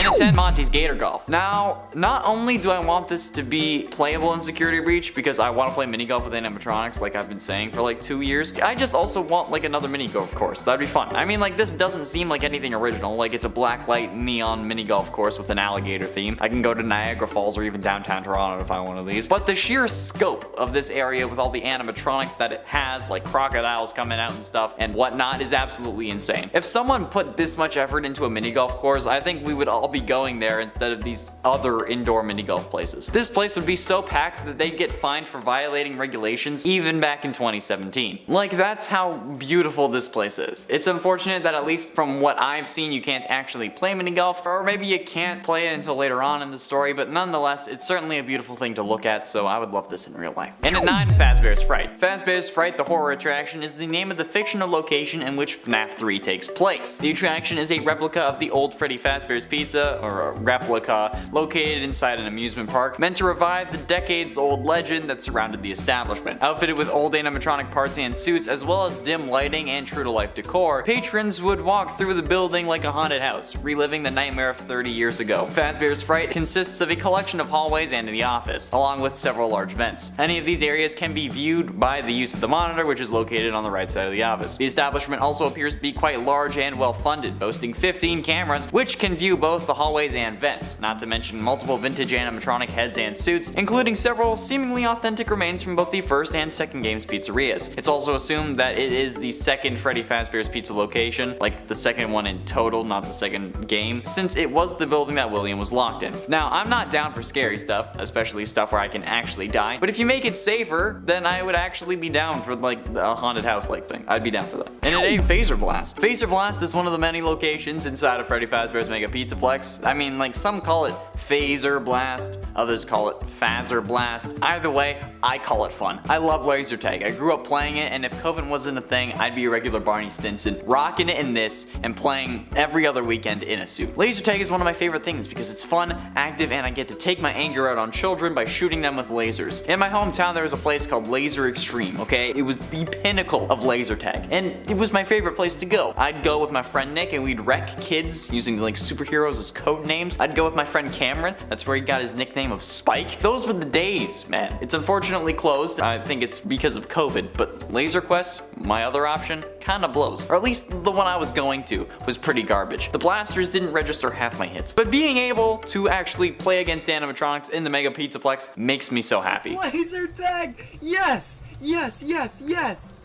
And at 10, Monty's Gator Golf. Now, not only do I want this to be playable in Security Breach because I want to play mini golf with animatronics like I've been saying for like 2 years, I just also want like another mini golf course. That'd be fun. I mean, like, this doesn't seem like anything original. Like, it's a black light neon mini golf course with an alligator theme. I can go to Niagara Falls or even downtown Toronto to find one of these. But the sheer scope of this area with all the animatronics that it has, like crocodiles coming out and stuff and whatnot, is absolutely insane. If someone put this much effort into a mini golf course, I think we would all be going there instead of these other indoor mini golf places. This place would be so packed that they'd get fined for violating regulations even back in 2017. Like, that's how beautiful this place is. It's unfortunate that at least from what I've seen you can't actually play mini golf, or maybe you can't play it until later on in the story, but nonetheless it's certainly a beautiful thing to look at, so I would love this in real life. And at 9, Fazbear's Fright. Fazbear's Fright, the horror attraction, is the name of the fictional location in which FNAF 3 takes place. The attraction is a replica of the old Freddy Fazbear's Pizza, or a replica, located inside an amusement park, meant to revive the decades-old legend that surrounded the establishment. Outfitted with old animatronic parts and suits, as well as dim lighting and true-to-life decor, patrons would walk through the building like a haunted house, reliving the nightmare of 30 years ago. Fazbear's Fright consists of a collection of hallways and the office, along with several large vents. Any of these areas can be viewed by the use of the monitor, which is located on the right side of the office. The establishment also appears to be quite large and well-funded, boasting 15 cameras, which can view both the hallways and vents, not to mention multiple vintage animatronic heads and suits, including several seemingly authentic remains from both the first and second game's pizzerias. It's also assumed that it is the second Freddy Fazbear's Pizza location, like the second one in total, not the second game, since it was the building that William was locked in. Now, I'm not down for scary stuff, especially stuff where I can actually die, but if you make it safer, then I would actually be down for like a haunted house-like thing. I'd be down for that. And at 8, Phaser Blast. Phaser Blast is one of the many locations inside of Freddy Fazbear's Mega Pizzaplex. I mean, like, some call it Phaser Blast, others call it Phaser Blast. Either way, I call it fun. I love laser tag. I grew up playing it, and if COVID wasn't a thing, I'd be a regular Barney Stinson, rocking it in this and playing every other weekend in a suit. Laser tag is one of my favorite things because it's fun, active, and I get to take my anger out on children by shooting them with lasers. In my hometown, there was a place called Laser Extreme, okay? It was the pinnacle of laser tag, and it was my favorite place to go. I'd go with my friend Nick, and we'd wreck kids using like superheroes as code names. I'd go with my friend Cameron. That's where he got his nickname of Spike. Those were the days, man. It's unfortunately closed. I think it's because of COVID, but Laser Quest, my other option, kinda blows. Or at least the one I was going to was pretty garbage. The blasters didn't register half my hits. But being able to actually play against animatronics in the Mega Pizzaplex makes me so happy. Laser tag! Yes! Yes, yes, yes!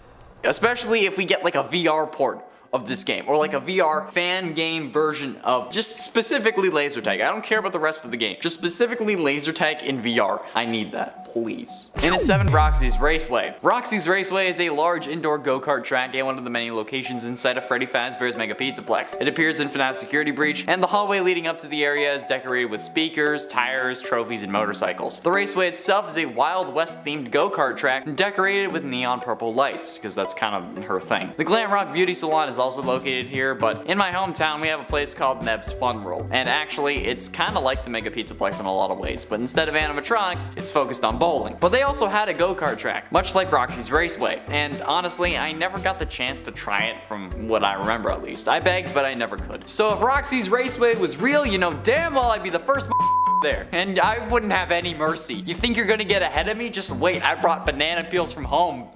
Especially if we get like a VR port of this game, or like a VR fan game version of just specifically laser tag. I don't care about the rest of the game, just specifically laser tag in VR. I need that, please. And at 7, Roxy's Raceway. Roxy's Raceway is a large indoor go-kart track and one of the many locations inside of Freddy Fazbear's Mega Pizzaplex. It appears in FNAF Security Breach, and the hallway leading up to the area is decorated with speakers, tires, trophies, and motorcycles. The raceway itself is a Wild West themed go-kart track decorated with neon purple lights, because that's kind of her thing. The Glam Rock Beauty Salon is also located here, but in my hometown we have a place called Neb's Fun World, and actually it's kind of like the Mega Pizzaplex in a lot of ways, but instead of animatronics, it's focused on bowling. But they also had a go-kart track, much like Roxy's Raceway, and honestly I never got the chance to try it from what I remember at least. I begged, but I never could. So if Roxy's Raceway was real, you know damn well I'd be the first there, and I wouldn't have any mercy. You think you're gonna get ahead of me? Just wait, I brought banana peels from home.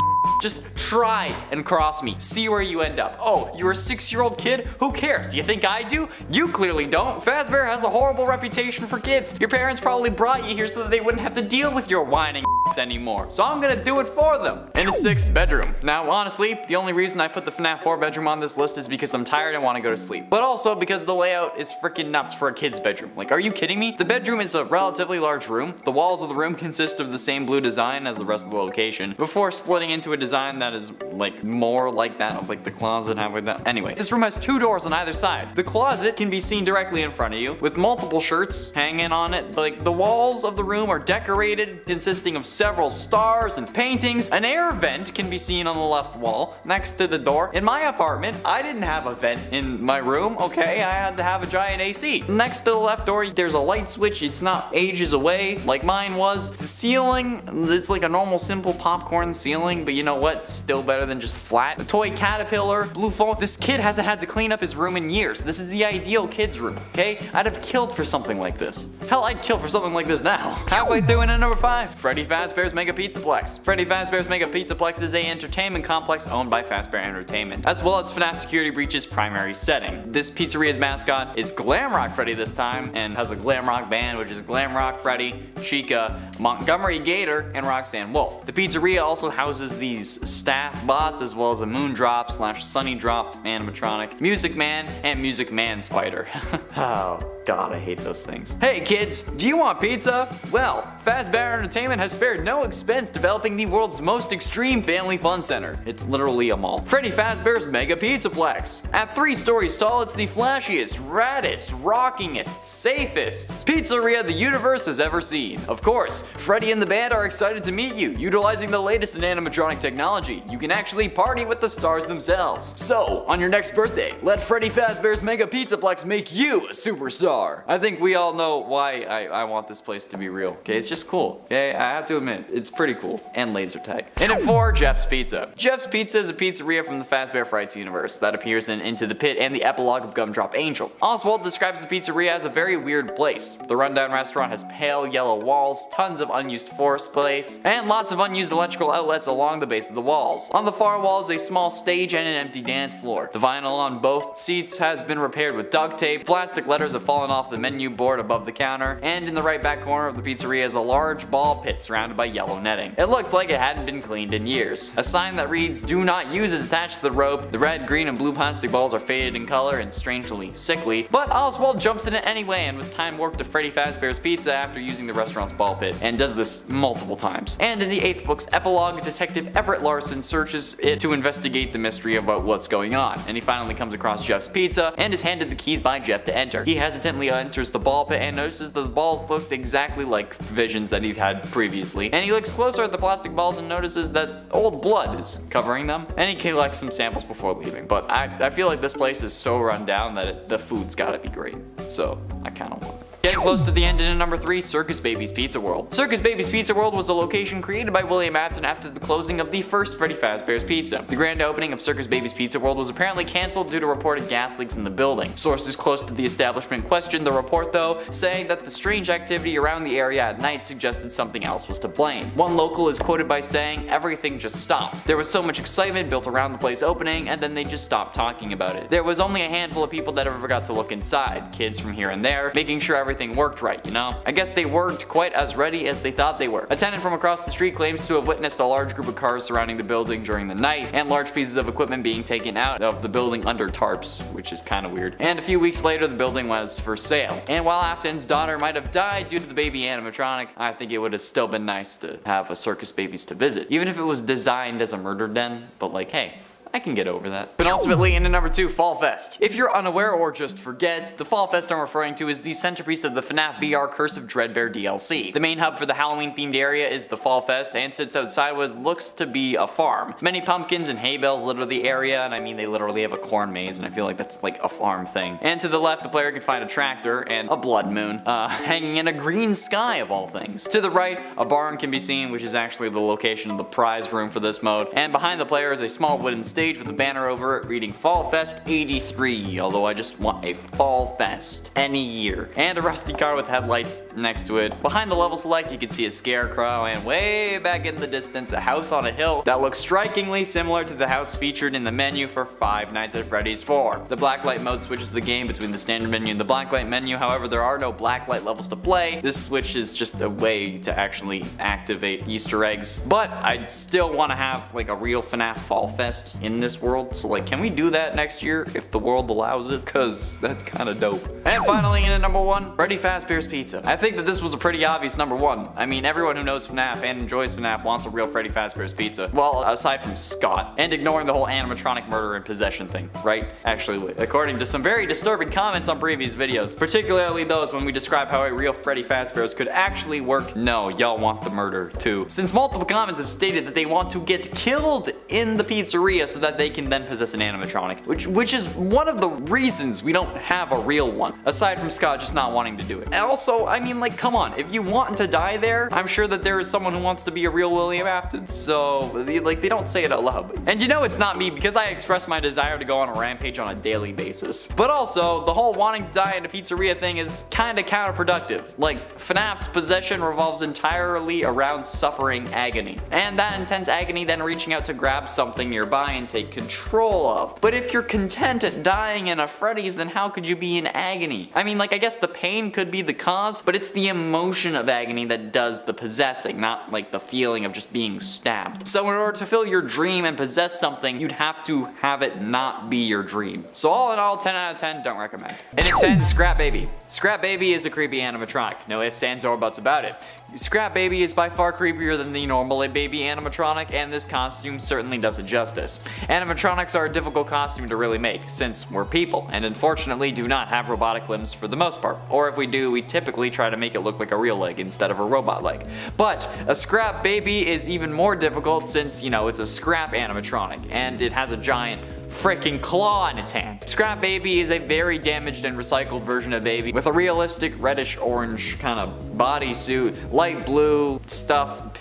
Just try and cross me. See where you end up. Oh, you're a 6-year-old kid? Who cares? Do you think I do? You clearly don't. Fazbear has a horrible reputation for kids. Your parents probably brought you here so that they wouldn't have to deal with your whining anymore. So I'm gonna do it for them. And at 6, bedroom. Now honestly, the only reason I put the FNAF 4 bedroom on this list is because I'm tired and want to go to sleep. But also because the layout is freaking nuts for a kid's bedroom. Like, are you kidding me? The bedroom is a relatively large room. The walls of the room consist of the same blue design as the rest of the location, before splitting into a design that is like more like that of like the closet halfway down. Anyway, this room has 2 doors on either side. The closet can be seen directly in front of you with multiple shirts hanging on it. Like, the walls of the room are decorated consisting of several stars and paintings. An air vent can be seen on the left wall next to the door. In my apartment, I didn't have a vent in my room, okay? I had to have a giant AC. Next to the left door, there's a light switch. It's not ages away like mine was. The ceiling, it's like a normal simple popcorn ceiling, but you know what? Still better than just flat. A toy caterpillar, blue phone. This kid hasn't had to clean up his room in years. This is the ideal kid's room, okay? I'd have killed for something like this. Hell, I'd kill for something like this now. Halfway through in at number 5, Freddy Fazbear's Mega Pizzaplex. Freddy Fazbear's Mega Pizzaplex is an entertainment complex owned by Fazbear Entertainment, as well as FNAF Security Breach's primary setting. This pizzeria's mascot is Glamrock Freddy this time, and has a glam rock band, which is Glamrock Freddy, Chica, Montgomery Gator, and Roxanne Wolf. The pizzeria also houses these staff bots, as well as a Moondrop / Sunny Drop animatronic, Music Man, and Music Man Spider. Oh god, I hate those things. Hey kids, do you want pizza? Well, Fazbear Entertainment has spared no expense developing the world's most extreme family fun center. It's literally a mall. Freddy Fazbear's Mega Pizzaplex. At 3 stories tall, it's the flashiest, raddest, rockingest, safest pizzeria the universe has ever seen. Of course, Freddy and the band are excited to meet you. Utilizing the latest in animatronic technology, you can actually party with the stars themselves. So, on your next birthday, let Freddy Fazbear's Mega Pizzaplex make you a superstar. I think we all know why I want this place to be real. Okay, it's just cool. Okay, I have to admit, it's pretty cool. And laser tag. And at 4, Jeff's Pizza. Jeff's Pizza is a pizzeria from the Fazbear Frights universe that appears in Into the Pit and the epilogue of Gumdrop Angel. Oswald describes the pizzeria as a very weird place. The rundown restaurant has pale yellow walls, tons of unused floor space, and lots of unused electrical outlets along the base of the walls. On the far wall is a small stage and an empty dance floor. The vinyl on both seats has been repaired with duct tape, plastic letters have fallen off the menu board above the counter, and in the right back corner of the pizzeria is a large ball pit surrounded by yellow netting. It looked like it hadn't been cleaned in years. A sign that reads, "Do not use" is attached to the rope. The red, green, and blue plastic balls are faded in color and strangely sickly, but Oswald jumps in it anyway and was time warped to Freddy Fazbear's Pizza after using the restaurant's ball pit, and does this multiple times. And in the 8th book's epilogue, Detective Everett Larson searches it to investigate the mystery about what's going on, and he finally comes across Jeff's Pizza and is handed the keys by Jeff to enter. He hesitantly enters the ball pit and notices that the balls looked exactly like visions that he had previously, and he looks closer at the plastic balls and notices that old blood is covering them, and he collects some samples before leaving. But I feel like this place is so run down that the food's gotta be great, so I kinda want it. Getting close to the end in number 3, Circus Baby's Pizza World. Circus Baby's Pizza World was a location created by William Afton after the closing of the first Freddy Fazbear's Pizza. The grand opening of Circus Baby's Pizza World was apparently cancelled due to reported gas leaks in the building. Sources close to the establishment questioned the report though, saying that the strange activity around the area at night suggested something else was to blame. One local is quoted by saying, "Everything just stopped. There was so much excitement built around the place opening, and then they just stopped talking about it. There was only a handful of people that ever got to look inside, kids from here and there, making sure everything worked right, you know? I guess they weren't quite as ready as they thought they were." A tenant from across the street claims to have witnessed a large group of cars surrounding the building during the night, and large pieces of equipment being taken out of the building under tarps, which is kinda weird. And a few weeks later, the building was for sale. And while Afton's daughter might have died due to the baby animatronic, I think it would have still been nice to have a Circus Babies to visit. Even if it was designed as a murder den, but like, hey, I can get over that. But ultimately, into number 2, Fall Fest. If you're unaware or just forget, the Fall Fest I'm referring to is the centerpiece of the FNAF VR Curse of Dreadbear DLC. The main hub for the Halloween-themed area is the Fall Fest, and sits outside what looks to be a farm. Many pumpkins and hay bales litter the area, and I mean they literally have a corn maze, and I feel like that's like a farm thing. And to the left, the player can find a tractor and a blood moon, hanging in a green sky of all things. To the right, a barn can be seen, which is actually the location of the prize room for this mode, and behind the player is a small wooden stage with a banner over it reading Fall Fest 83, although I just want a Fall Fest any year. And a rusty car with headlights next to it. Behind the level select, you can see a scarecrow, and way back in the distance, a house on a hill that looks strikingly similar to the house featured in the menu for Five Nights at Freddy's 4. The blacklight mode switches the game between the standard menu and the blacklight menu, however there are no blacklight levels to play. This switch is just a way to actually activate Easter eggs, but I still want to have like a real FNAF Fall Fest in in this world. So like, can we do that next year if the world allows it? Cause that's kind of dope. And finally in at number 1, Freddy Fazbear's Pizza. I think that this was a pretty obvious number 1. I mean, everyone who knows FNAF and enjoys FNAF wants a real Freddy Fazbear's Pizza. Well, aside from Scott, and ignoring the whole animatronic murder and possession thing, right? Actually, according to some very disturbing comments on previous videos, particularly those when we describe how a real Freddy Fazbear's could actually work, no, y'all want the murder too. Since multiple comments have stated that they want to get killed in the pizzeria so that they can then possess an animatronic, which is one of the reasons we don't have a real one, aside from Scott just not wanting to do it. And also, I mean, like, come on, if you want to die there, I'm sure that there is someone who wants to be a real William Afton, so, like, they don't say it out loud. And you know it's not me because I express my desire to go on a rampage on a daily basis. But also, the whole wanting to die in a pizzeria thing is kinda counterproductive. Like, FNAF's possession revolves entirely around suffering agony. And that intense agony then reaching out to grab something nearby and take control of. But if you're content at dying in a Freddy's, then how could you be in agony? I mean, like, I guess the pain could be the cause, but it's the emotion of agony that does the possessing, not like the feeling of just being stabbed. So in order to fill your dream and possess something, you'd have to have it not be your dream. So all in all, 10 out of 10, don't recommend. And at 10, Scrap Baby. Scrap Baby is a creepy animatronic. No ifs, ands, or buts about it. Scrap Baby is by far creepier than the normal baby animatronic, and this costume certainly does it justice. Animatronics are a difficult costume to really make, since we're people, and unfortunately do not have robotic limbs for the most part. Or if we do, we typically try to make it look like a real leg instead of a robot leg. But a Scrap Baby is even more difficult since, you know, it's a scrap animatronic, and it has a giant freaking claw in its hand. Scrap Baby is a very damaged and recycled version of Baby with a realistic reddish orange kind of bodysuit, light blue stuff,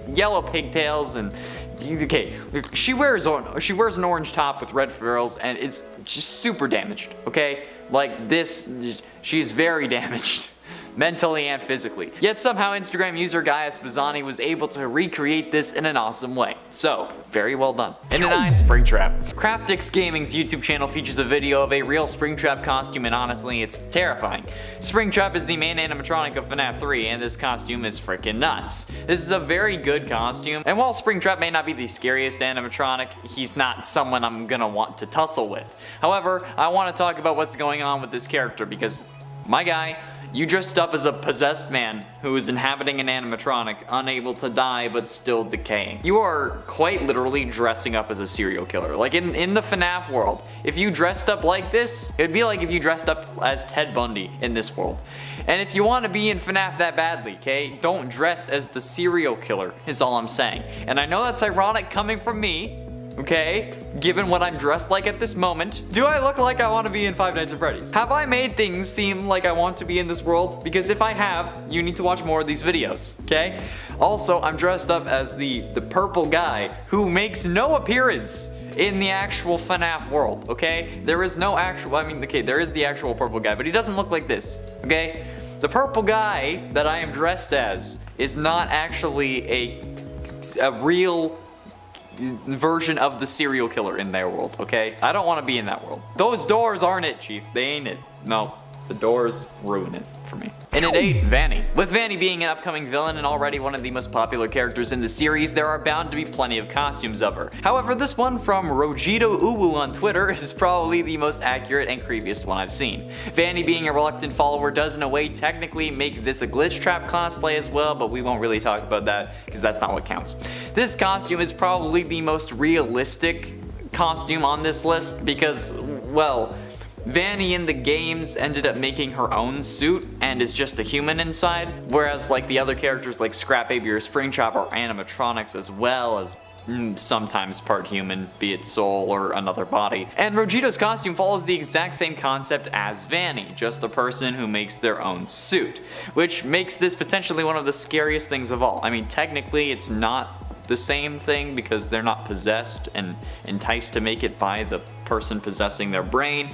yellow pigtails, and okay, she wears an orange top with red frills, and it's just super damaged. Okay, like this, she's very damaged. Mentally and physically. Yet somehow Instagram user Gaius Bazzani was able to recreate this in an awesome way. So, very well done. And a 9, Springtrap. Craftix Gaming's YouTube channel features a video of a real Springtrap costume, and honestly, it's terrifying. Springtrap is the main animatronic of FNAF 3, and this costume is freaking nuts. This is a very good costume, and while Springtrap may not be the scariest animatronic, he's not someone I'm gonna want to tussle with. However, I want to talk about what's going on with this character because, my guy, you dressed up as a possessed man who is inhabiting an animatronic, unable to die but still decaying. You are quite literally dressing up as a serial killer. Like in the FNAF world, if you dressed up like this, it'd be like if you dressed up as Ted Bundy in this world. And if you want to be in FNAF that badly, okay, don't dress as the serial killer, is all I'm saying. And I know that's ironic coming from me, okay, given what I'm dressed like at this moment. Do I look like I want to be in Five Nights at Freddy's? Have I made things seem like I want to be in this world? Because if I have, you need to watch more of these videos, okay? Also, I'm dressed up as the purple guy who makes no appearance in the actual FNAF world, okay? There is no actual, okay, there is the actual purple guy, but he doesn't look like this, okay? The purple guy that I am dressed as is not actually a real version of the serial killer in their world, okay? I don't want to be in that world. Those doors aren't it, Chief. They ain't it. No, the doors ruin it for me. And at 8, Vanny. With Vanny being an upcoming villain and already one of the most popular characters in the series, there are bound to be plenty of costumes of her. However, this one from Rojito Uwu on Twitter is probably the most accurate and creepiest one I've seen. Vanny being a reluctant follower does in a way technically make this a glitch trap cosplay as well, but we won't really talk about that because that's not what counts. This costume is probably the most realistic costume on this list because, well, Vanny in the games ended up making her own suit and is just a human inside, whereas like the other characters like Scrap Baby or Springtrap are animatronics as well as sometimes part human, be it soul or another body. And Rojito's costume follows the exact same concept as Vanny, just a person who makes their own suit, which makes this potentially one of the scariest things of all. I mean, technically it's not the same thing because they're not possessed and enticed to make it by the person possessing their brain,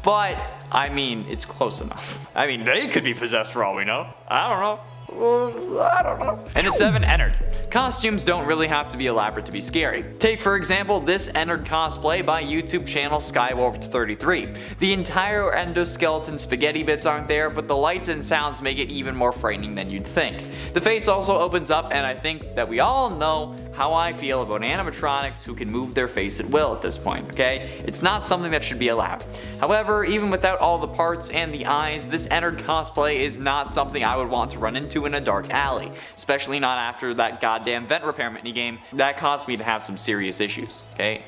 but I mean, it's close enough. I mean, they could be possessed for all we know. I don't know. And at 7, Ennard. Costumes don't really have to be elaborate to be scary. Take for example this Ennard cosplay by YouTube channel Skywarped33. The entire endoskeleton spaghetti bits aren't there, but the lights and sounds make it even more frightening than you'd think. The face also opens up, and I think that we all know how I feel about animatronics who can move their face at will at this point, okay? It's not something that should be allowed. However, even without all the parts and the eyes, this Ennard cosplay is not something I would want to run into in a dark alley, especially not after that goddamn vent repair minigame. That caused me to have some serious issues, okay?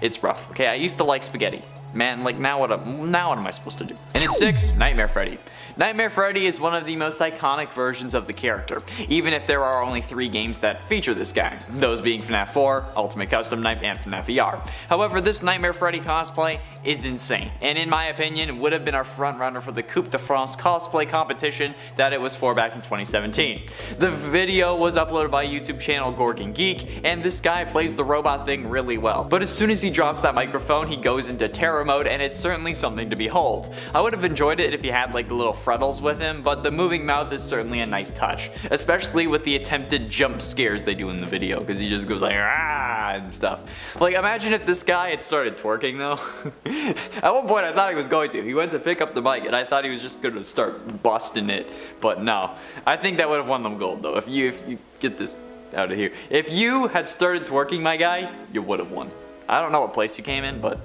It's rough, okay? I used to like spaghetti. Man, like now what am I supposed to do? And at 6, Nightmare Freddy. Nightmare Freddy is one of the most iconic versions of the character, even if there are only 3 games that feature this guy, those being FNAF 4, Ultimate Custom Night, and FNAF ER. However, this Nightmare Freddy cosplay is insane, and in my opinion, would have been our front runner for the Coupe de France cosplay competition that it was for back in 2017. The video was uploaded by YouTube channel Gorgon Geek, and this guy plays the robot thing really well. But as soon as he drops that microphone, he goes into terror mode, and it's certainly something to behold. I would have enjoyed it if he had like the little frettles with him, but the moving mouth is certainly a nice touch, especially with the attempted jump scares they do in the video, because he just goes like ah and stuff. Like imagine if this guy had started twerking though. At one point I thought he was going to. He went to pick up the mic and I thought he was just going to start busting it, but no. I think that would have won them gold though. If you get this out of here. If you had started twerking, my guy, you would have won. I don't know what place you came in, but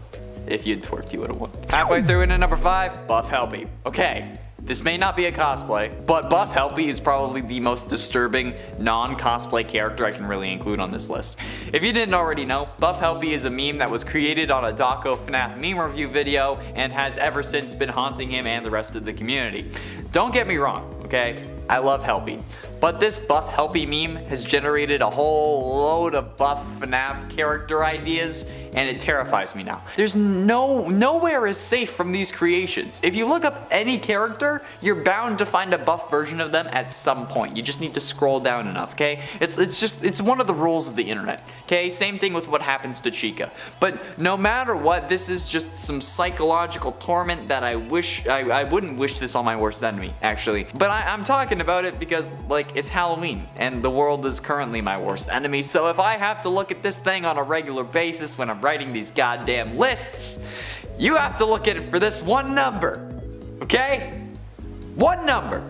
if you'd twerked, you would have won. Halfway through into number 5, Buff Helpy. Okay, this may not be a cosplay, but Buff Helpy is probably the most disturbing non-cosplay character I can really include on this list. If you didn't already know, Buff Helpy is a meme that was created on a Daco FNAF meme review video and has ever since been haunting him and the rest of the community. Don't get me wrong, okay? I love Helpy. But this Buff Helpy meme has generated a whole load of Buff FNAF character ideas, and it terrifies me now. There's nowhere is safe from these creations. If you look up any character, you're bound to find a buff version of them at some point. You just need to scroll down enough, okay? It's one of the rules of the internet, okay? Same thing with what happens to Chica. But no matter what, this is just some psychological torment that I wouldn't wish this on my worst enemy, actually. But I'm talking about it because, like, it's Halloween, and the world is currently my worst enemy, so if I have to look at this thing on a regular basis when I'm writing these goddamn lists, you have to look at it for this one number, okay? One number.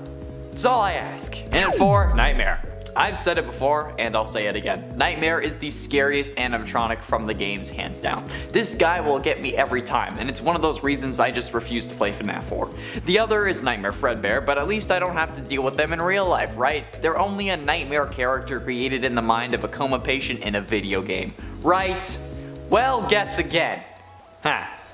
That's all I ask. And at 4, Nightmare. I've said it before, and I'll say it again. Nightmare is the scariest animatronic from the games, hands down. This guy will get me every time, and it's one of those reasons I just refuse to play FNAF 4. The other is Nightmare Fredbear, but at least I don't have to deal with them in real life, right? They're only a nightmare character created in the mind of a coma patient in a video game, right? Well, guess again.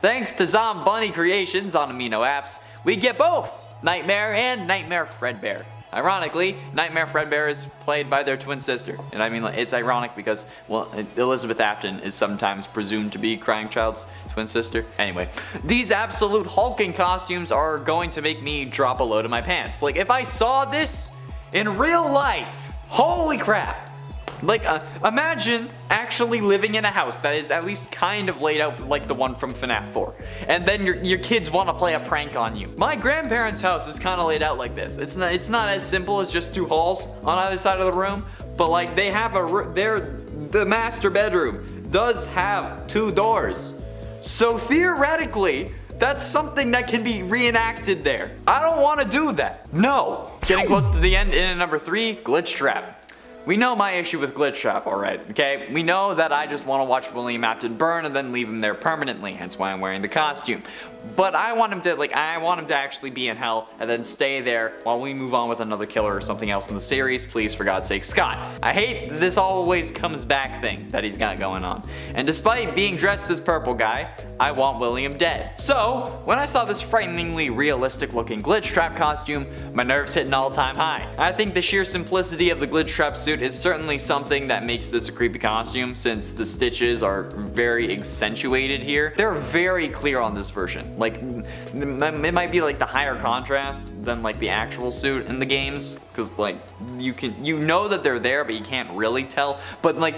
Thanks to Zombunny Creations on Amino Apps, we get both Nightmare and Nightmare Fredbear. Ironically, Nightmare Fredbear is played by their twin sister. And I mean, it's ironic because, well, Elizabeth Afton is sometimes presumed to be Crying Child's twin sister. Anyway, these absolute hulking costumes are going to make me drop a load of my pants. Like, if I saw this in real life, holy crap. Like, imagine actually living in a house that is at least kind of laid out like the one from FNAF 4. And then your kids want to play a prank on you. My grandparents' house is kind of laid out like this. It's not as simple as just 2 halls on either side of the room, but like they have the master bedroom does have 2 doors. So theoretically, that's something that can be reenacted there. I don't want to do that. No. Getting close to the end, in at number 3, Glitch Trap. We know my issue with Glitch Trap, alright, okay? We know that I just want to watch William Afton burn and then leave him there permanently, hence why I'm wearing the costume. But I want him to actually be in hell and then stay there while we move on with another killer or something else in the series. Please, for God's sake, Scott. I hate this always comes back thing that he's got going on. And despite being dressed as Purple Guy, I want William dead. So, when I saw this frighteningly realistic looking Glitch Trap costume, my nerves hit an all-time high. I think the sheer simplicity of the Glitch Trap suit is certainly something that makes this a creepy costume, since the stitches are very accentuated here. They're very clear on this version. Like, it might be like the higher contrast than like the actual suit in the games, because like you know that they're there, but you can't really tell. But like,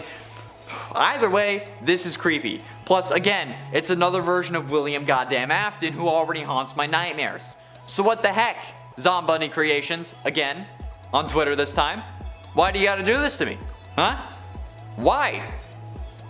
either way, this is creepy. Plus, again, it's another version of William goddamn Afton who already haunts my nightmares. So what the heck, Zombunny Creations, again, on Twitter this time. Why do you gotta do this to me? Huh? Why?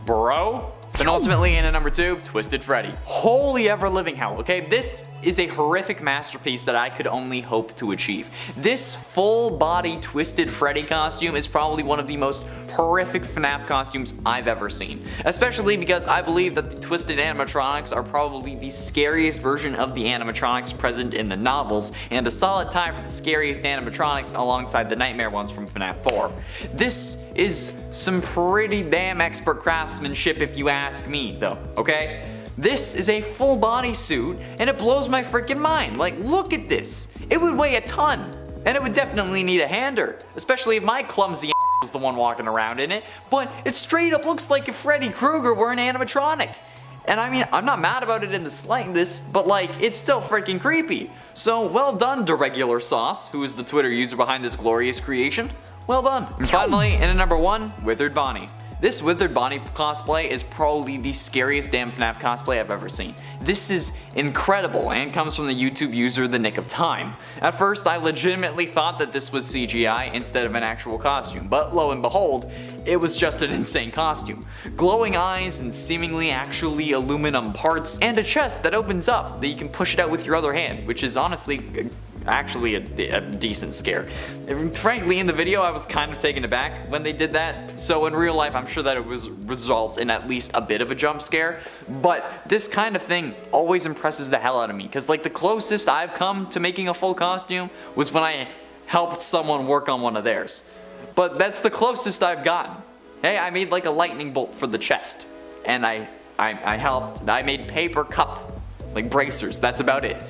Bro? Penultimately, in at number 2, Twisted Freddy. Holy ever living hell, okay? This is a horrific masterpiece that I could only hope to achieve. This full body Twisted Freddy costume is probably one of the most horrific FNAF costumes I've ever seen. Especially because I believe that the twisted animatronics are probably the scariest version of the animatronics present in the novels, and a solid tie for the scariest animatronics alongside the nightmare ones from FNAF 4. This is some pretty damn expert craftsmanship if you ask me though, okay? This is a full body suit and it blows my freaking mind. Like, look at this. It would weigh a ton and it would definitely need a hander, especially if my clumsy was the one walking around in it, but it straight up looks like if Freddy Krueger were an animatronic. And I mean, I'm not mad about it in the slightest, but like, it's still freaking creepy. So well done, DeRegular Sauce, who is the Twitter user behind this glorious creation. Well done. And finally, in at number 1, Withered Bonnie. This Withered Bonnie cosplay is probably the scariest damn FNAF cosplay I've ever seen. This is incredible and comes from the YouTube user The Nick of Time. At first, I legitimately thought that this was CGI instead of an actual costume, but lo and behold, it was just an insane costume. Glowing eyes and seemingly actually aluminum parts, and a chest that opens up that you can push it out with your other hand, which is honestly actually a decent scare. Frankly, in the video I was kind of taken aback when they did that, so in real life I'm sure that it results in at least a bit of a jump scare, but this kind of thing always impresses the hell out of me, because like the closest I've come to making a full costume was when I helped someone work on one of theirs. But that's the closest I've gotten. Hey, I made like a lightning bolt for the chest, and I made paper cup, like bracers, that's about it.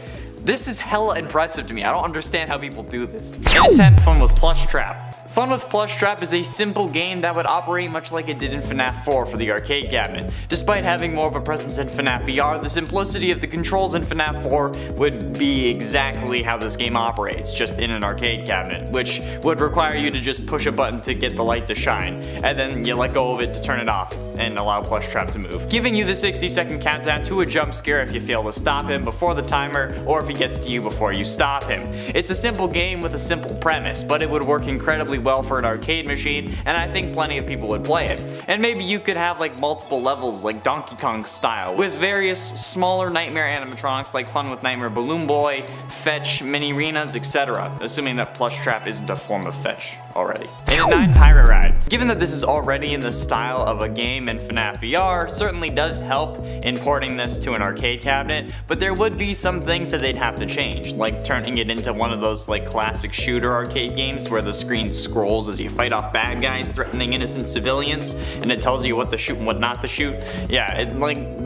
This is hella impressive to me. I don't understand how people do this. In at 10, Fun with Plush Trap. Fun with Plush Trap is a simple game that would operate much like it did in FNAF 4 for the arcade cabinet. Despite having more of a presence in FNAF VR, the simplicity of the controls in FNAF 4 would be exactly how this game operates, just in an arcade cabinet, which would require you to just push a button to get the light to shine, and then you let go of it to turn it off and allow Plush Trap to move, giving you the 60-second countdown to a jump scare if you fail to stop him before the timer, or if he gets to you before you stop him. It's a simple game with a simple premise, but it would work incredibly well for an arcade machine, and I think plenty of people would play it. And maybe you could have like multiple levels like Donkey Kong style, with various smaller nightmare animatronics like Fun with Nightmare Balloon Boy, Fetch, Mini Arenas, etc. Assuming that Plush Trap isn't a form of Fetch already. In at 9, Pirate Ride. Given that this is already in the style of a game in FNAF VR, certainly does help in porting this to an arcade cabinet, but there would be some things that they'd have to change, like turning it into one of those like classic shooter arcade games where the screen scrolls as you fight off bad guys threatening innocent civilians, and it tells you what to shoot and what not to shoot. Yeah,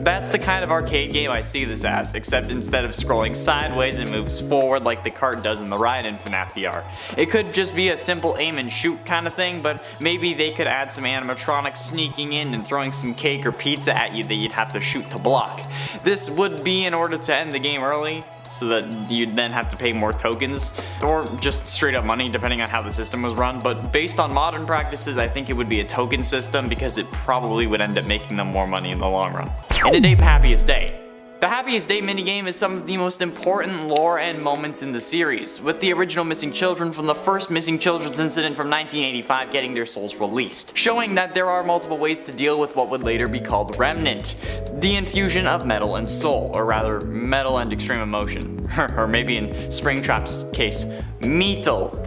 that's the kind of arcade game I see this as, except instead of scrolling sideways, it moves forward like the cart does in the ride in FNAF VR. It could just be a simple aim and shoot kind of thing, but maybe they could add some animatronics sneaking in and throwing some cake or pizza at you that you'd have to shoot to block. This would be in order to end the game early, so that you'd then have to pay more tokens, or just straight up money depending on how the system was run, but based on modern practices I think it would be a token system because it probably would end up making them more money in the long run. In at 8, Happiest Day. The Happiest Day minigame is some of the most important lore and moments in the series, with the original missing children from the first missing children's incident from 1985 getting their souls released, showing that there are multiple ways to deal with what would later be called Remnant, the infusion of metal and soul, or rather metal and extreme emotion, or maybe in Springtrap's case, metal.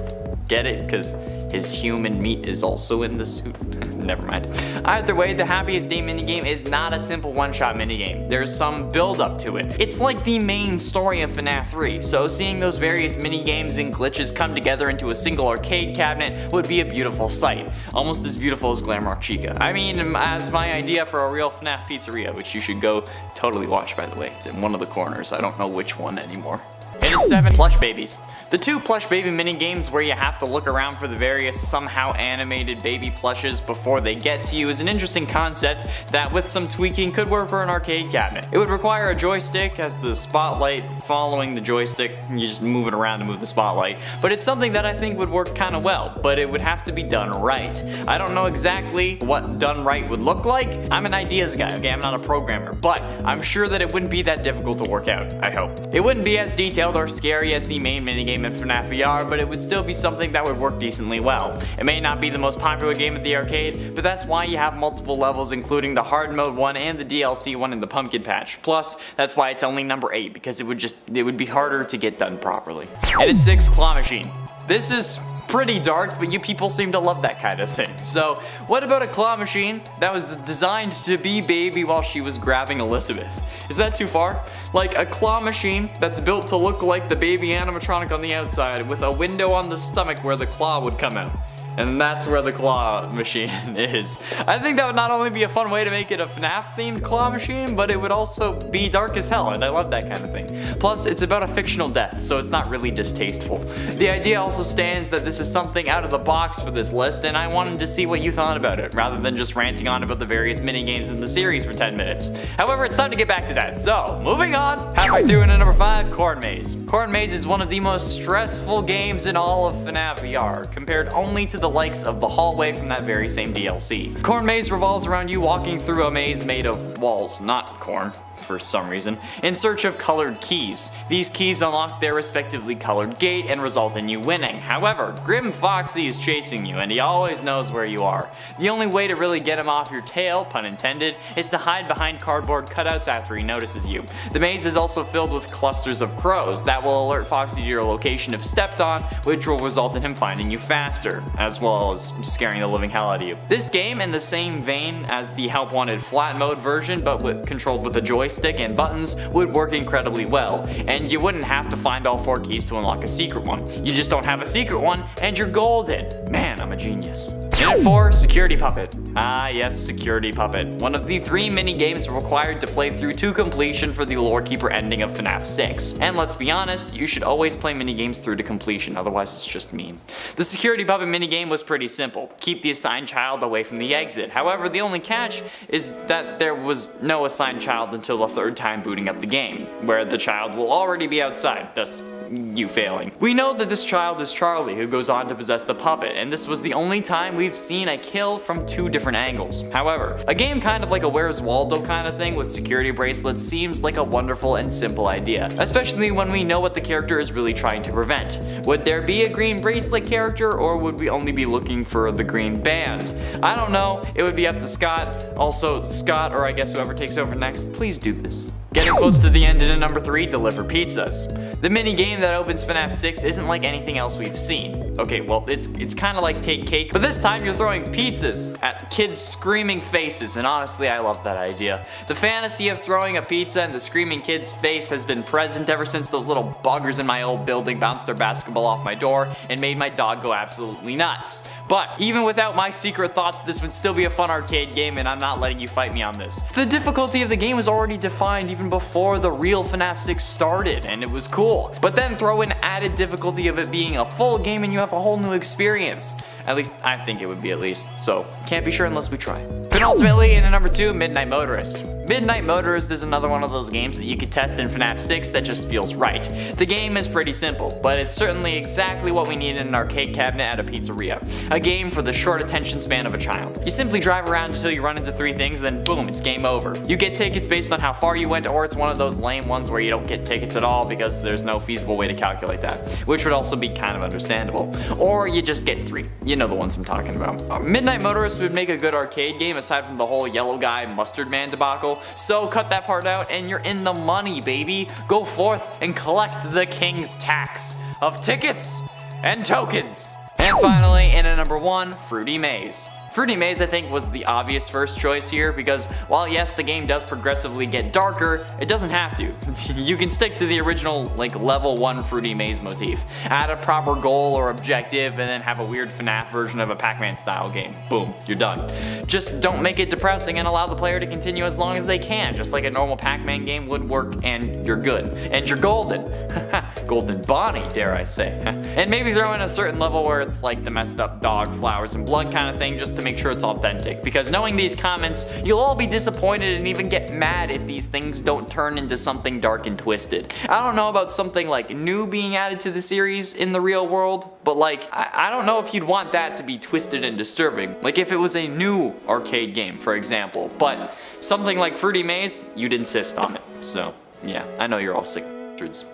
Get it? Because his human meat is also in the suit. Never mind. Either way, the Happiest Day minigame is not a simple one-shot minigame. There's some build-up to it. It's like the main story of FNAF 3, so seeing those various minigames and glitches come together into a single arcade cabinet would be a beautiful sight. Almost as beautiful as Glamrock Chica. I mean, as my idea for a real FNAF pizzeria, which you should go totally watch, by the way. It's in one of the corners. I don't know which one anymore. And at 7, Plush Babies. The 2 Plush Baby minigames where you have to look around for the various somehow animated baby plushes before they get to you is an interesting concept that with some tweaking could work for an arcade cabinet. It would require a joystick as the spotlight following the joystick, you just move it around to move the spotlight, but it's something that I think would work kinda well, but it would have to be done right. I don't know exactly what done right would look like. I'm an ideas guy, okay, I'm not a programmer, but I'm sure that it wouldn't be that difficult to work out, I hope. It wouldn't be as detailed wild or scary as the main minigame in FNAF VR, but it would still be something that would work decently well. It may not be the most popular game at the arcade, but that's why you have multiple levels, including the hard mode one and the DLC one in the pumpkin patch. Plus, that's why it's only number 8, because it would be harder to get done properly. And at 6, Claw Machine. This is pretty dark, but you people seem to love that kind of thing. So, what about a claw machine that was designed to be Baby while she was grabbing Elizabeth? Is that too far? Like a claw machine that's built to look like the baby animatronic on the outside with a window on the stomach where the claw would come out. And that's where the claw machine is. I think that would not only be a fun way to make it a FNAF themed claw machine, but it would also be dark as hell, and I love that kind of thing. Plus, it's about a fictional death, so it's not really distasteful. The idea also stands that this is something out of the box for this list, and I wanted to see what you thought about it, rather than just ranting on about the various minigames in the series for 10 minutes. However, it's time to get back to that, so moving on. Halfway through into number 5, Corn Maze. Corn Maze is one of the most stressful games in all of FNAF VR, compared only to the likes of the hallway from that very same DLC. Corn Maze revolves around you walking through a maze made of walls, not corn, for some reason, in search of colored keys. These keys unlock their respectively colored gate and result in you winning. However, Grim Foxy is chasing you and he always knows where you are. The only way to really get him off your tail, pun intended, is to hide behind cardboard cutouts after he notices you. The maze is also filled with clusters of crows that will alert Foxy to your location if stepped on, which will result in him finding you faster, as well as scaring the living hell out of you. This game, in the same vein as the Help Wanted flat mode version, but controlled with a joystick and buttons, would work incredibly well, and you wouldn't have to find all 4 keys to unlock a secret one. You just don't have a secret one, and you're golden. Man, I'm a genius. And at 4, Security Puppet. Ah yes, Security Puppet. One of the 3 mini games required to play through to completion for the Lore Keeper ending of FNAF 6. And let's be honest, you should always play minigames through to completion, otherwise it's just mean. The Security Puppet minigame was pretty simple. Keep the assigned child away from the exit. However, the only catch is that there was no assigned child until the 3rd time booting up the game, where the child will already be outside, thus you failing. We know that this child is Charlie, who goes on to possess the puppet, and this was the only time we've seen a kill from 2 different angles. However, a game kind of like a Where's Waldo kind of thing with security bracelets seems like a wonderful and simple idea, especially when we know what the character is really trying to prevent. Would there be a green bracelet character, or would we only be looking for the green band? I don't know, it would be up to Scott. Also, Scott, or I guess whoever takes over next, please do this. Getting close to the end in number 3, Deliver Pizzas. The mini game that opens FNAF 6 isn't like anything else we've seen. Okay, well, it's kind of like Take Cake, but this time you're throwing pizzas at kids' screaming faces, and honestly, I love that idea. The fantasy of throwing a pizza in the screaming kid's face has been present ever since those little buggers in my old building bounced their basketball off my door and made my dog go absolutely nuts. But even without my secret thoughts, this would still be a fun arcade game, and I'm not letting you fight me on this. The difficulty of the game was already defined even before the real FNAF 6 started, and it was cool. But then throw in added difficulty of it being a full game and you have a whole new experience. At least, I think it would be at least, so can't be sure unless we try. Penultimately, in number 2, Midnight Motorist. Midnight Motorist is another one of those games that you could test in FNAF 6 that just feels right. The game is pretty simple, but it's certainly exactly what we need in an arcade cabinet at a pizzeria. A game for the short attention span of a child. You simply drive around until you run into 3 things, then boom, it's game over. You get tickets based on how far you went, or it's one of those lame ones where you don't get tickets at all because there's no feasible way to calculate that, which would also be kind of understandable. Or you just get 3. You know the ones I'm talking about. Midnight Motorist would make a good arcade game aside from the whole yellow guy mustard man debacle, so cut that part out and you're in the money, baby. Go forth and collect the king's tax of tickets and tokens. And finally, in at number 1, Fruity Maze. Fruity Maze, I think, was the obvious first choice here because while yes, the game does progressively get darker, it doesn't have to. You can stick to the original level 1 Fruity Maze motif, add a proper goal or objective, and then have a weird FNAF version of a Pac-Man style game. Boom, you're done. Just don't make it depressing and allow the player to continue as long as they can, just like a normal Pac-Man game would work, and you're good. And you're golden. Golden Bonnie, dare I say. And maybe throw in a certain level where it's like the messed up dog, flowers, and blood kind of thing just to make sure it's authentic, because knowing these comments, you'll all be disappointed and even get mad if these things don't turn into something dark and twisted. I don't know about something like new being added to the series in the real world, but I don't know if you'd want that to be twisted and disturbing. Like if it was a new arcade game, for example, but something like Fruity Maze, you'd insist on it. So yeah, I know you're all sick.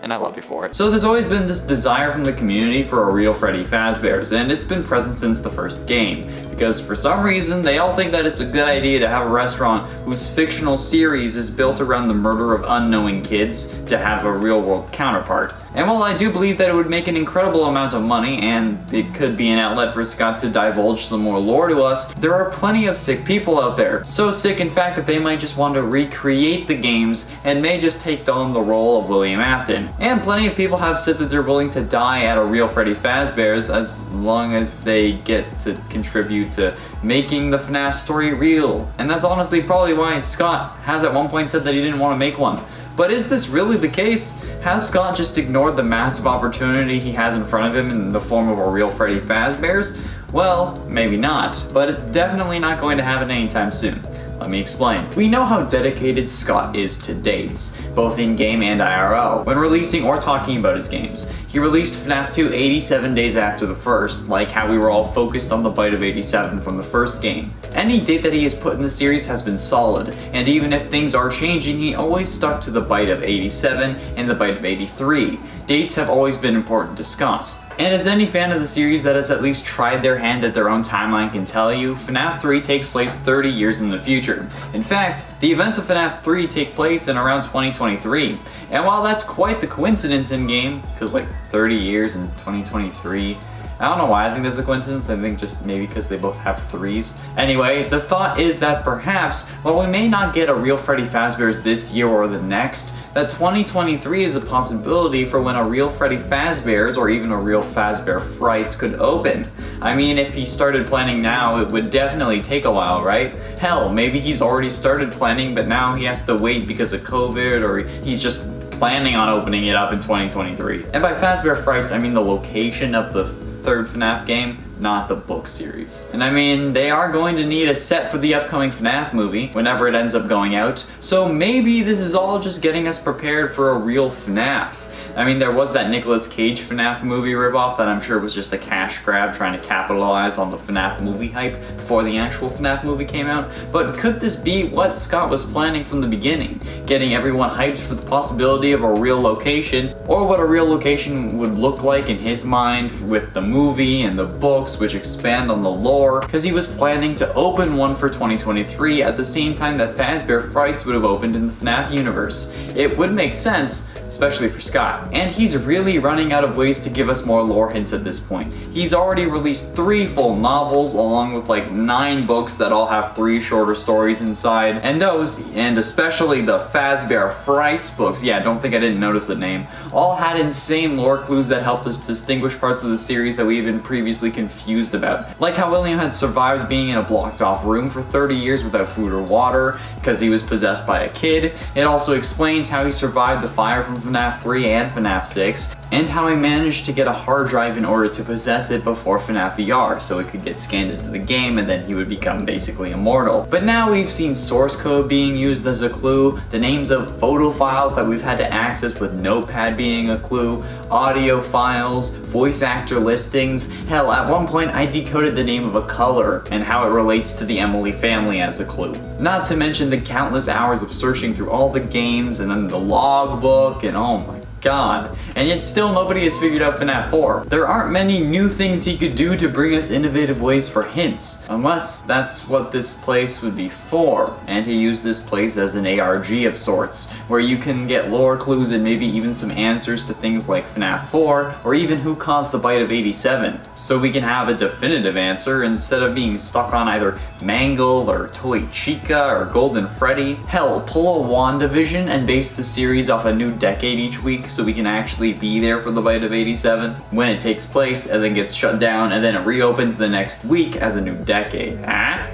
and I love you for it. So there's always been this desire from the community for a real Freddy Fazbear's, and it's been present since the first game, because for some reason they all think that it's a good idea to have a restaurant whose fictional series is built around the murder of unknowing kids to have a real world counterpart. And while I do believe that it would make an incredible amount of money, and it could be an outlet for Scott to divulge some more lore to us, there are plenty of sick people out there. So sick in fact that they might just want to recreate the games and may just take on the role of William Afton. And plenty of people have said that they're willing to die at a real Freddy Fazbear's as long as they get to contribute to making the FNAF story real. And that's honestly probably why Scott has at one point said that he didn't want to make one. But is this really the case? Has Scott just ignored the massive opportunity he has in front of him in the form of a real Freddy Fazbear's? Well, maybe not, but it's definitely not going to happen anytime soon. Let me explain. We know how dedicated Scott is to dates, both in-game and IRL, when releasing or talking about his games. He released FNAF 2 87 days after the first, like how we were all focused on the bite of 87 from the first game. Any date that he has put in the series has been solid, and even if things are changing, he always stuck to the bite of 87 and the bite of 83. Dates have always been important to Scott. And as any fan of the series that has at least tried their hand at their own timeline can tell you, FNAF 3 takes place 30 years in the future. In fact, the events of FNAF 3 take place in around 2023. And while that's quite the coincidence in-game, because like 30 years in 2023, I don't know why I think there's a coincidence. I think just maybe because they both have 3s. Anyway, the thought is that perhaps, while we may not get a real Freddy Fazbear's this year or the next, that 2023 is a possibility for when a real Freddy Fazbear's or even a real Fazbear Frights could open. I mean, if he started planning now, it would definitely take a while, right? Hell, maybe he's already started planning, but now he has to wait because of COVID, or he's just planning on opening it up in 2023. And by Fazbear Frights, I mean the location of the third FNAF game, not the book series. And I mean, they are going to need a set for the upcoming FNAF movie, whenever it ends up going out, so maybe this is all just getting us prepared for a real FNAF. I mean, there was that Nicolas Cage FNAF movie ripoff that I'm sure was just a cash grab trying to capitalize on the FNAF movie hype before the actual FNAF movie came out. But could this be what Scott was planning from the beginning? Getting everyone hyped for the possibility of a real location, or what a real location would look like in his mind with the movie and the books which expand on the lore, because he was planning to open one for 2023 at the same time that Fazbear Frights would have opened in the FNAF universe. It would make sense, especially for Scott. And he's really running out of ways to give us more lore hints at this point. He's already released 3 full novels along with like 9 books that all have 3 shorter stories inside. And those, and especially the Fazbear Frights books, yeah, don't think I didn't notice the name, all had insane lore clues that helped us distinguish parts of the series that we've been previously confused about. Like how William had survived being in a blocked off room for 30 years without food or water because he was possessed by a kid. It also explains how he survived the fire from FNAF 3 and FNAF 6, and how he managed to get a hard drive in order to possess it before FNAF VR, so it could get scanned into the game and then he would become basically immortal. But now we've seen source code being used as a clue, the names of photo files that we've had to access with Notepad being a clue, audio files, voice actor listings. Hell, at one point I decoded the name of a color and how it relates to the Emily family as a clue. Not to mention the countless hours of searching through all the games and then the logbook, and oh my god. And yet still nobody has figured out FNAF 4. There aren't many new things he could do to bring us innovative ways for hints, unless that's what this place would be for. And he used this place as an ARG of sorts, where you can get lore clues and maybe even some answers to things like FNAF 4, or even who caused the bite of 87. So we can have a definitive answer instead of being stuck on either Mangle or Toy Chica or Golden Freddy. Hell, pull a WandaVision and base the series off a new decade each week, so we can actually be there for the bite of 87 when it takes place and then gets shut down and then it reopens the next week as a new decade. Huh?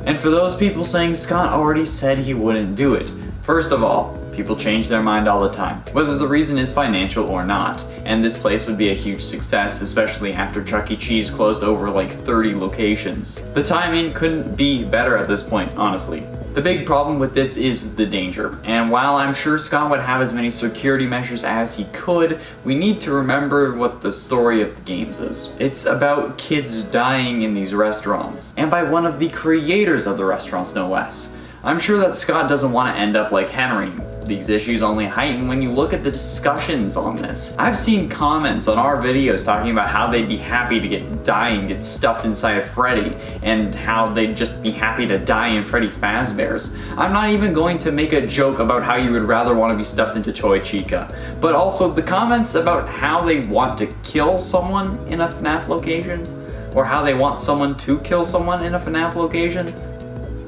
And for those people saying Scott already said he wouldn't do it, first of all, people change their mind all the time, whether the reason is financial or not, and this place would be a huge success, especially after Chuck E. Cheese closed over like 30 locations. The timing couldn't be better at this point, honestly. The big problem with this is the danger, and while I'm sure Scott would have as many security measures as he could, we need to remember what the story of the games is. It's about kids dying in these restaurants, and by one of the creators of the restaurants no less. I'm sure that Scott doesn't want to end up like Henry, These issues only heighten when you look at the discussions on this. I've seen comments on our videos talking about how they'd be happy to get stuffed inside of Freddy, and how they'd just be happy to die in Freddy Fazbear's. I'm not even going to make a joke about how you would rather want to be stuffed into Toy Chica, but also the comments about how they want to kill someone in a FNAF location, or how they want someone to kill someone in a FNAF location.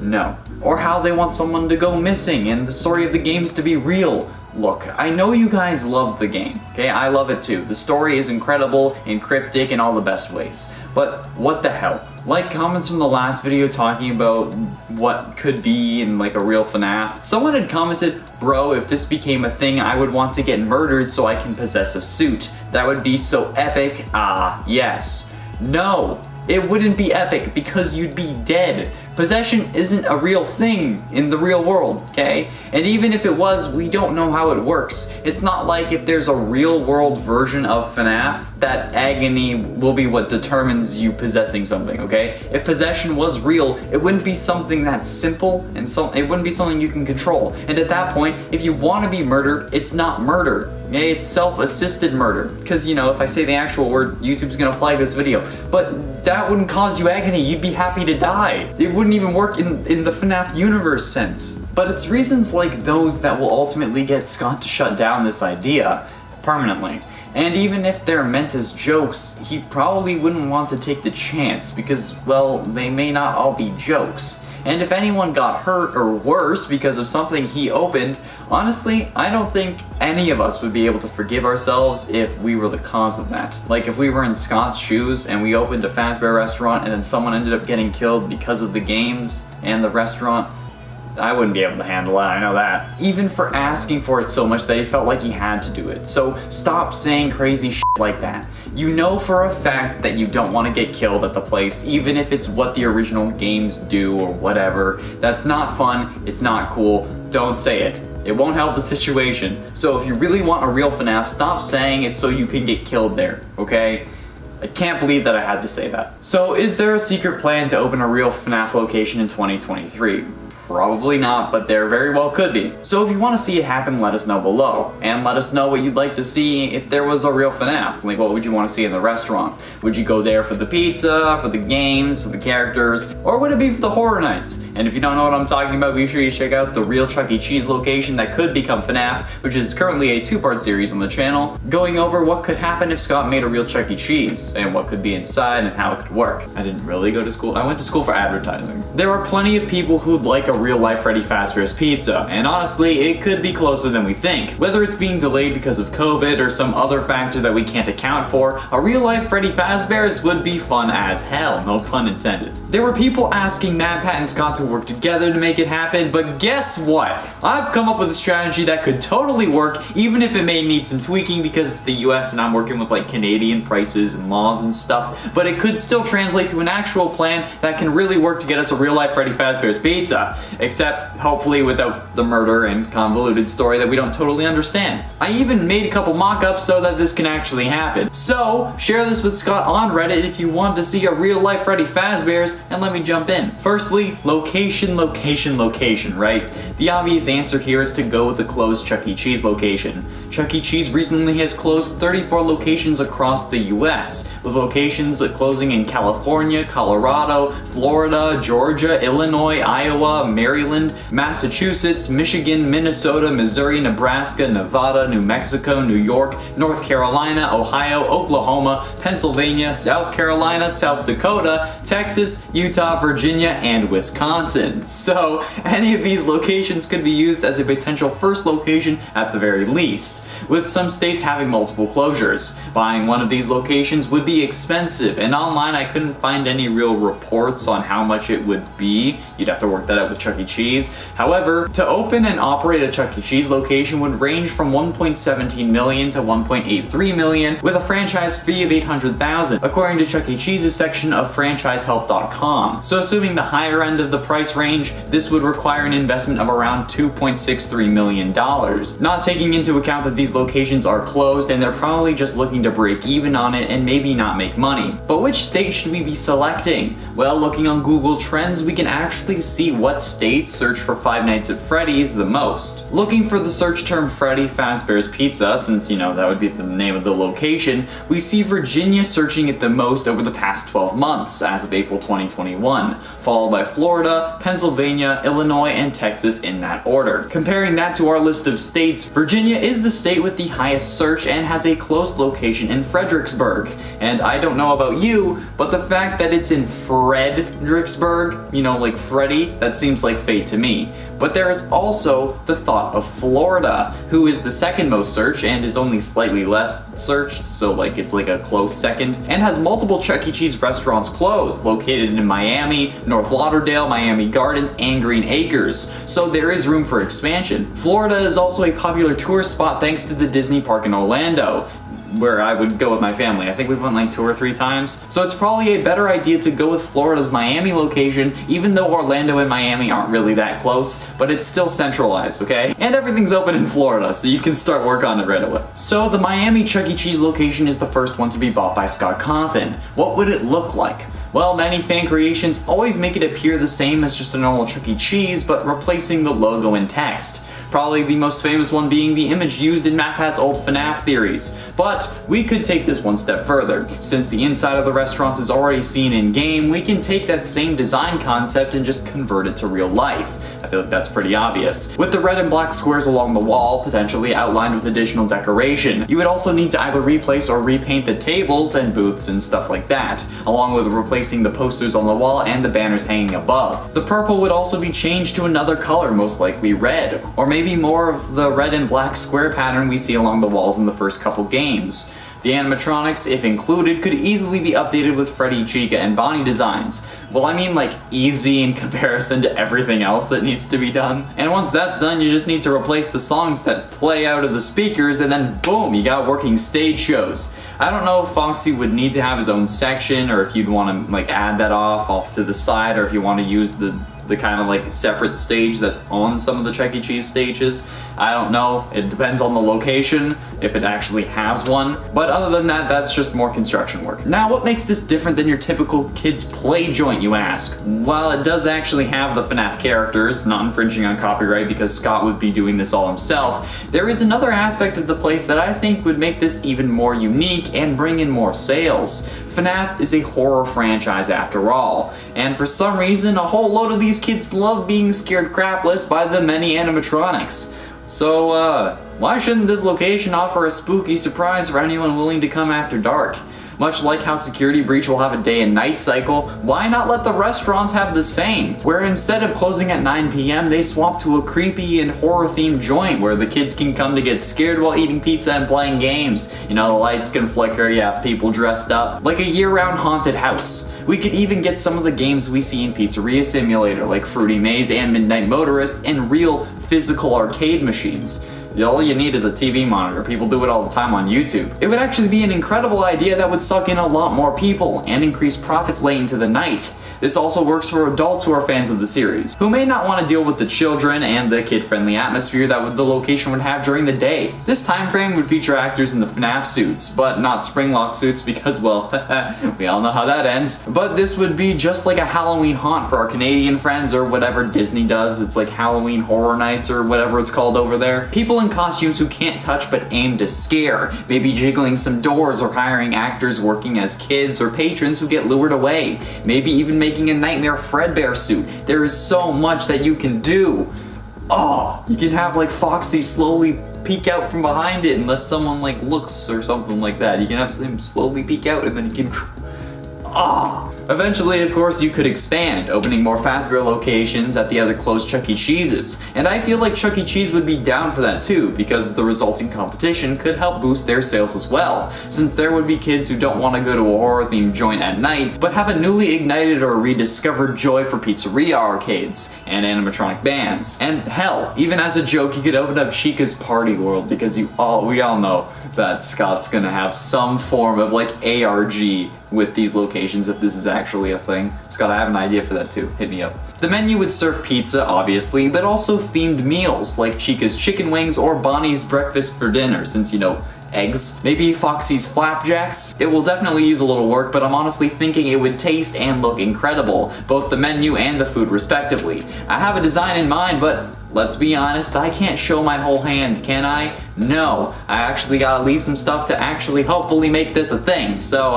No. Or how they want someone to go missing and the story of the games to be real. Look, I know you guys love the game, okay? I love it too. The story is incredible and cryptic in all the best ways. But what the hell? Like comments from the last video talking about what could be in like a real FNAF. Someone had commented, bro, if this became a thing, I would want to get murdered so I can possess a suit. That would be so epic. Ah, yes. No, it wouldn't be epic because you'd be dead. Possession isn't a real thing in the real world, okay? And even if it was, we don't know how it works. It's not like if there's a real world version of FNAF, that agony will be what determines you possessing something, okay? If possession was real, it wouldn't be something that simple, and it wouldn't be something you can control. And at that point, if you want to be murdered, it's not murder. Okay? It's self-assisted murder. Because, you know, if I say the actual word, YouTube's gonna flag this video. But that wouldn't cause you agony. You'd be happy to die. It wouldn't even work in the FNAF universe sense. But it's reasons like those that will ultimately get Scott to shut down this idea permanently. And even if they're meant as jokes, he probably wouldn't want to take the chance because, well, they may not all be jokes. And if anyone got hurt or worse because of something he opened, honestly, I don't think any of us would be able to forgive ourselves if we were the cause of that. Like if we were in Scott's shoes and we opened a Fazbear restaurant and then someone ended up getting killed because of the games and the restaurant, I wouldn't be able to handle it, I know that. Even for asking for it so much that he felt like he had to do it. So stop saying crazy shit like that. You know for a fact that you don't want to get killed at the place, even if it's what the original games do or whatever. That's not fun, it's not cool, don't say it. It won't help the situation. So if you really want a real FNAF, stop saying it so you can get killed there, okay? I can't believe that I had to say that. So is there a secret plan to open a real FNAF location in 2023? Probably not, but there very well could be. So if you want to see it happen, let us know below. And let us know what you'd like to see if there was a real FNAF. Like, what would you want to see in the restaurant? Would you go there for the pizza, for the games, for the characters, or would it be for the horror nights? And if you don't know what I'm talking about, be sure you check out the real Chuck E. Cheese location that could become FNAF, which is currently a 2-part series on the channel, going over what could happen if Scott made a real Chuck E. Cheese, and what could be inside and how it could work. I didn't really go to school. I went to school for advertising. There are plenty of people who'd like a real-life Freddy Fazbear's Pizza, and honestly, it could be closer than we think. Whether it's being delayed because of COVID or some other factor that we can't account for, a real-life Freddy Fazbear's would be fun as hell, no pun intended. There were people asking matpat and Scott to work together to make it happen, but guess what? I've come up with a strategy that could totally work, even if it may need some tweaking because it's the US and I'm working with like Canadian prices and laws and stuff, but it could still translate to an actual plan that can really work to get us a real-life Freddy Fazbear's Pizza. Except, hopefully, without the murder and convoluted story that we don't totally understand. I even made a couple mock-ups so that this can actually happen. So, share this with Scott on Reddit if you want to see a real-life Freddy Fazbear's, and let me jump in. Firstly, location, location, location, right? The obvious answer here is to go with the closed Chuck E. Cheese location. Chuck E. Cheese recently has closed 34 locations across the US, with locations closing in California, Colorado, Florida, Georgia, Illinois, Iowa, Maryland, Massachusetts, Michigan, Minnesota, Missouri, Nebraska, Nevada, New Mexico, New York, North Carolina, Ohio, Oklahoma, Pennsylvania, South Carolina, South Dakota, Texas, Utah, Virginia, and Wisconsin. So, any of these locations could be used as a potential first location at the very least, with some states having multiple closures. Buying one of these locations would be expensive, and online I couldn't find any real reports on how much it would be. You'd have to work that out with Chuck E. Cheese. However, to open and operate a Chuck E. Cheese location would range from $1.17 million to $1.83 million, with a franchise fee of $800,000, according to Chuck E. Cheese's section of franchisehelp.com. So assuming the higher end of the price range, this would require an investment of around $2.63 million, not taking into account that these locations are closed and they're probably just looking to break even on it and maybe not make money. But which state should we be selecting? Well, looking on Google Trends, we can actually see what states search for Five Nights at Freddy's the most. Looking for the search term Freddy Fazbear's Pizza, since you know that would be the name of the location, we see Virginia searching it the most over the past 12 months as of April 2021, followed by Florida, Pennsylvania, Illinois, and Texas in that order. Comparing that to our list of states, Virginia is the state with the highest search and has a close location in Fredericksburg. And I don't know about you, but the fact that it's in Fredericksburg, you know, like Freddy, that seems like fate to me. But there is also the thought of Florida, who is the second most searched and is only slightly less searched, so like it's like a close second, and has multiple Chuck E. Cheese restaurants closed, located in Miami, North Lauderdale, Miami Gardens, and Green Acres, so there is room for expansion. Florida is also a popular tourist spot thanks to the Disney Park in Orlando, where I would go with my family. I think we've went like 2 or 3 times. So it's probably a better idea to go with Florida's Miami location, even though Orlando and Miami aren't really that close, but it's still centralized, okay? And everything's open in Florida, so you can start work on it right away. So the Miami Chuck E. Cheese location is the first one to be bought by Scott Cawthon. What would it look like? Well, many fan creations always make it appear the same as just a normal Chuck E. Cheese, but replacing the logo and text. Probably the most famous one being the image used in MatPat's old FNAF theories. But we could take this one step further. Since the inside of the restaurant is already seen in-game, we can take that same design concept and just convert it to real life. I feel like that's pretty obvious. With the red and black squares along the wall, potentially outlined with additional decoration. You would also need to either replace or repaint the tables and booths and stuff like that, along with replacing the posters on the wall and the banners hanging above. The purple would also be changed to another color, most likely red, or maybe more of the red and black square pattern we see along the walls in the first couple games. The animatronics, if included, could easily be updated with Freddy, Chica, and Bonnie designs. Well, I mean like easy in comparison to everything else that needs to be done. And once that's done, you just need to replace the songs that play out of the speakers and then boom, you got working stage shows. I don't know if Foxy would need to have his own section or if you'd want to like add that off to the side, or if you want to use the kind of like separate stage that's on some of the Chuck E. Cheese stages. I don't know, it depends on the location, if it actually has one. But other than that, that's just more construction work. Now, what makes this different than your typical kids play joint, you ask? Well, it does actually have the FNAF characters, not infringing on copyright because Scott would be doing this all himself. There is another aspect of the place that I think would make this even more unique and bring in more sales. FNAF is a horror franchise after all, and for some reason a whole load of these kids love being scared crapless by the many animatronics. So why shouldn't this location offer a spooky surprise for anyone willing to come after dark? Much like how Security Breach will have a day and night cycle, why not let the restaurants have the same? Where instead of closing at 9 p.m, they swap to a creepy and horror-themed joint where the kids can come to get scared while eating pizza and playing games. You know, the lights can flicker, you have people dressed up, like a year-round haunted house. We could even get some of the games we see in Pizzeria Simulator, like Fruity Maze and Midnight Motorist, and real physical arcade machines. All you need is a TV monitor. People do it all the time on YouTube. It would actually be an incredible idea that would suck in a lot more people and increase profits late into the night. This also works for adults who are fans of the series, who may not want to deal with the children and the kid-friendly atmosphere that the location would have during the day. This time frame would feature actors in the FNAF suits, but not Springlock suits because, well, we all know how that ends. But this would be just like a Halloween haunt for our Canadian friends, or whatever Disney does. It's like Halloween Horror Nights or whatever it's called over there. People in costumes who can't touch but aim to scare, maybe jiggling some doors or hiring actors working as kids or patrons who get lured away, maybe even making a Nightmare Fredbear suit. There is so much that you can do. Oh, you can have like Foxy slowly peek out from behind it unless someone like looks or something like that. You can have him slowly peek out and then you can Eventually, of course, you could expand, opening more Fazbear locations at the other closed Chuck E. Cheeses. And I feel like Chuck E. Cheese would be down for that too, because the resulting competition could help boost their sales as well, since there would be kids who don't want to go to a horror-themed joint at night, but have a newly ignited or rediscovered joy for pizzeria arcades and animatronic bands. And hell, even as a joke, you could open up Chica's Party World, because we all know that Scott's gonna have some form of like ARG with these locations if this is actually a thing. Scott, I have an idea for that too. Hit me up. The menu would serve pizza, obviously, but also themed meals like Chica's chicken wings or Bonnie's breakfast for dinner, since, you know, eggs. Maybe Foxy's flapjacks? It will definitely use a little work, but I'm honestly thinking it would taste and look incredible, both the menu and the food respectively. I have a design in mind, but let's be honest, I can't show my whole hand, can I? No, I actually gotta leave some stuff to actually hopefully make this a thing. So,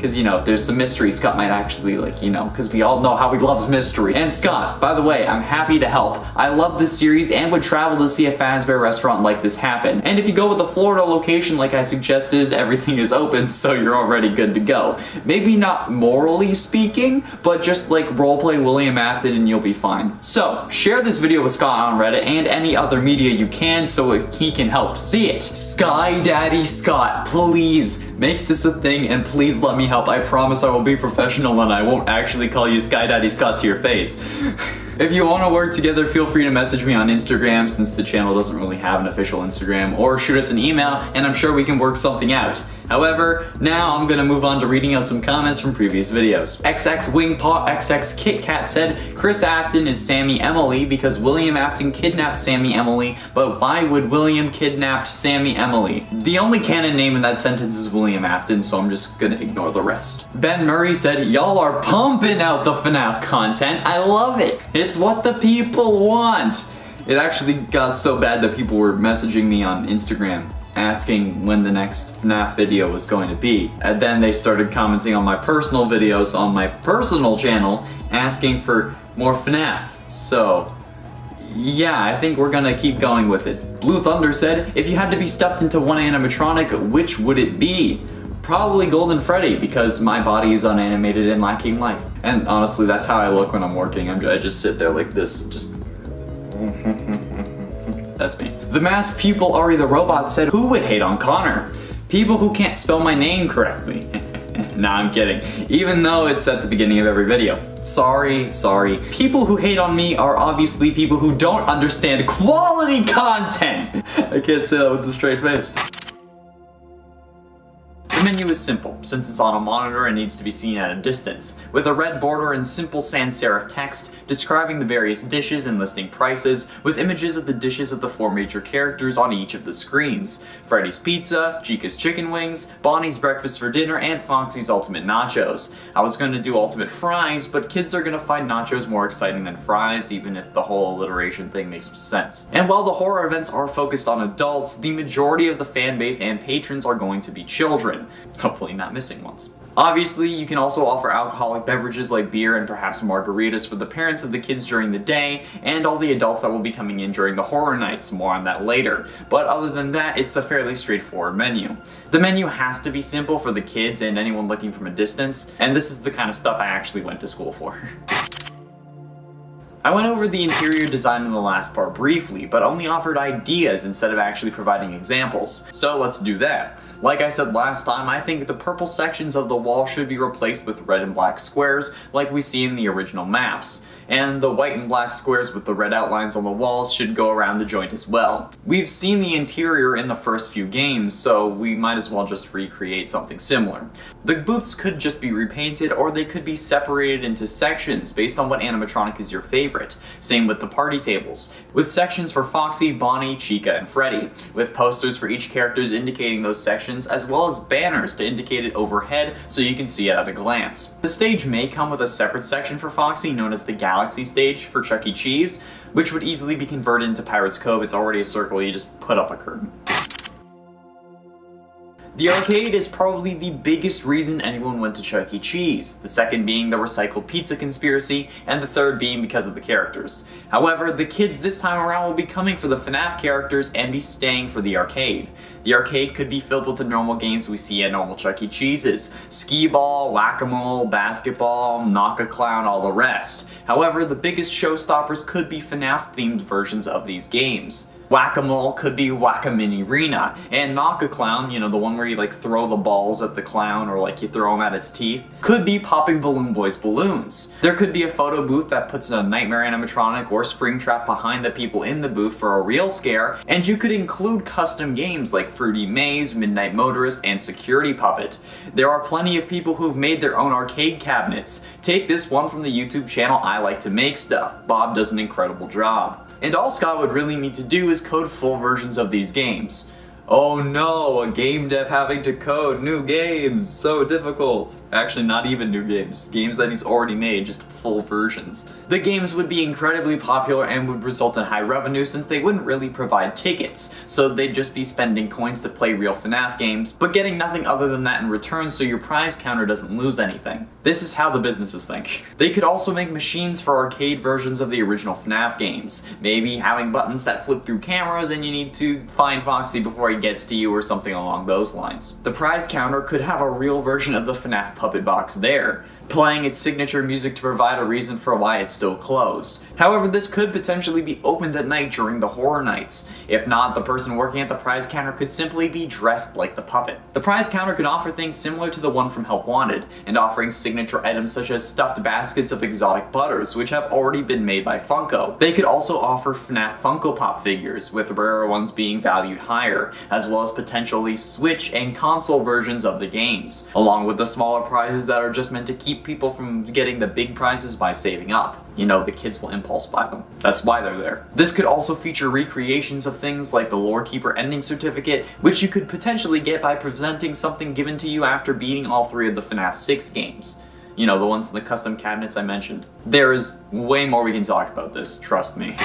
cause you know, if there's some mystery, Scott might actually like, you know, cause we all know how he loves mystery. And Scott, by the way, I'm happy to help. I love this series and would travel to see a Fazbear restaurant like this happen. And if you go with the Florida location like I suggested, everything is open, so you're already good to go. Maybe not morally speaking, but just like roleplay William Afton and you'll be fine. So, share this video with Scott on Reddit and any other media you can so he can help see it. Sky Daddy Scott, please make this a thing and please let me help. I promise I will be professional and I won't actually call you Sky Daddy Scott to your face. If you want to work together, feel free to message me on Instagram since the channel doesn't really have an official Instagram, or shoot us an email and I'm sure we can work something out. However, now I'm gonna move on to reading out some comments from previous videos. XX Wingpaw XX Kit Kat said, Chris Afton is Sammy Emily because William Afton kidnapped Sammy Emily, but why would William kidnapped Sammy Emily? The only canon name in that sentence is William Afton, so I'm just gonna ignore the rest. Ben Murray said, y'all are pumping out the FNAF content. I love it. It's what the people want. It actually got so bad that people were messaging me on Instagram asking when the next FNAF video was going to be. And then they started commenting on my personal videos on my personal channel asking for more FNAF. So, yeah, I think we're gonna keep going with it. Blue Thunder said, if you had to be stuffed into one animatronic, which would it be? Probably Golden Freddy, because my body is unanimated and lacking life. And honestly, that's how I look when I'm working. I just sit there like this, just... That's me. The Masked Pupil Ari the Robot said, who would hate on Connor? People who can't spell my name correctly. Nah, I'm kidding. Even though it's at the beginning of every video. Sorry. People who hate on me are obviously people who don't understand quality content. I can't say that with a straight face. The menu is simple, since it's on a monitor and needs to be seen at a distance, with a red border and simple sans serif text describing the various dishes and listing prices, with images of the dishes of the 4 major characters on each of the screens. Freddy's Pizza, Chica's Chicken Wings, Bonnie's Breakfast for Dinner, and Foxy's Ultimate Nachos. I was going to do Ultimate Fries, but kids are going to find nachos more exciting than fries, even if the whole alliteration thing makes sense. And while the horror events are focused on adults, the majority of the fan base and patrons are going to be children. Hopefully not missing ones. Obviously, you can also offer alcoholic beverages like beer and perhaps margaritas for the parents of the kids during the day, and all the adults that will be coming in during the horror nights, more on that later. But other than that, it's a fairly straightforward menu. The menu has to be simple for the kids and anyone looking from a distance, and this is the kind of stuff I actually went to school for. I went over the interior design in the last part briefly, but only offered ideas instead of actually providing examples. So let's do that. Like I said last time, I think the purple sections of the wall should be replaced with red and black squares like we see in the original maps. And the white and black squares with the red outlines on the walls should go around the joint as well. We've seen the interior in the first few games, so we might as well just recreate something similar. The booths could just be repainted, or they could be separated into sections based on what animatronic is your favorite. Same with the party tables, with sections for Foxy, Bonnie, Chica, and Freddy, with posters for each characters indicating those sections, as well as banners to indicate it overhead so you can see it at a glance. The stage may come with a separate section for Foxy known as the Galaxy stage for Chuck E. Cheese, which would easily be converted into Pirate's Cove. It's already a circle, you just put up a curtain. The arcade is probably the biggest reason anyone went to Chuck E. Cheese, the second being the recycled pizza conspiracy, and the third being because of the characters. However, the kids this time around will be coming for the FNAF characters and be staying for the arcade. The arcade could be filled with the normal games we see at normal Chuck E. Cheese's: skee-ball, whack-a-mole, basketball, knock-a-clown, all the rest. However, the biggest showstoppers could be FNAF-themed versions of these games. Whack-a-mole could be Whack-a-mini-rena, and Knock-a-Clown, you know, the one where you like throw the balls at the clown or like you throw them at his teeth, could be Popping Balloon Boy's balloons. There could be a photo booth that puts a nightmare animatronic or springtrap behind the people in the booth for a real scare, and you could include custom games like Fruity Maze, Midnight Motorist, and Security Puppet. There are plenty of people who've made their own arcade cabinets. Take this one from the YouTube channel I Like to Make Stuff. Bob does an incredible job. And all Scott would really need to do is code full versions of these games. Oh no, a game dev having to code new games, so difficult. Actually, not even new games, games that he's already made, just full versions. The games would be incredibly popular and would result in high revenue since they wouldn't really provide tickets, so they'd just be spending coins to play real FNAF games, but getting nothing other than that in return so your prize counter doesn't lose anything. This is how the businesses think. They could also make machines for arcade versions of the original FNAF games, maybe having buttons that flip through cameras and you need to find Foxy before he gets to you or something along those lines. The prize counter could have a real version of the FNAF puppet box there, playing its signature music to provide a reason for why it's still closed. However, this could potentially be opened at night during the horror nights. If not, the person working at the prize counter could simply be dressed like the puppet. The prize counter could offer things similar to the one from Help Wanted, and offering signature items such as stuffed baskets of exotic butters, which have already been made by Funko. They could also offer FNAF Funko Pop figures, with rarer ones being valued higher, as well as potentially Switch and console versions of the games, along with the smaller prizes that are just meant to keep people from getting the big prizes by saving up. You know, the kids will impulse buy them. That's why they're there. This could also feature recreations of things like the Lore Keeper ending certificate, which you could potentially get by presenting something given to you after beating all 3 of the FNAF 6 games. You know, the ones in the custom cabinets I mentioned. There is way more we can talk about this, trust me.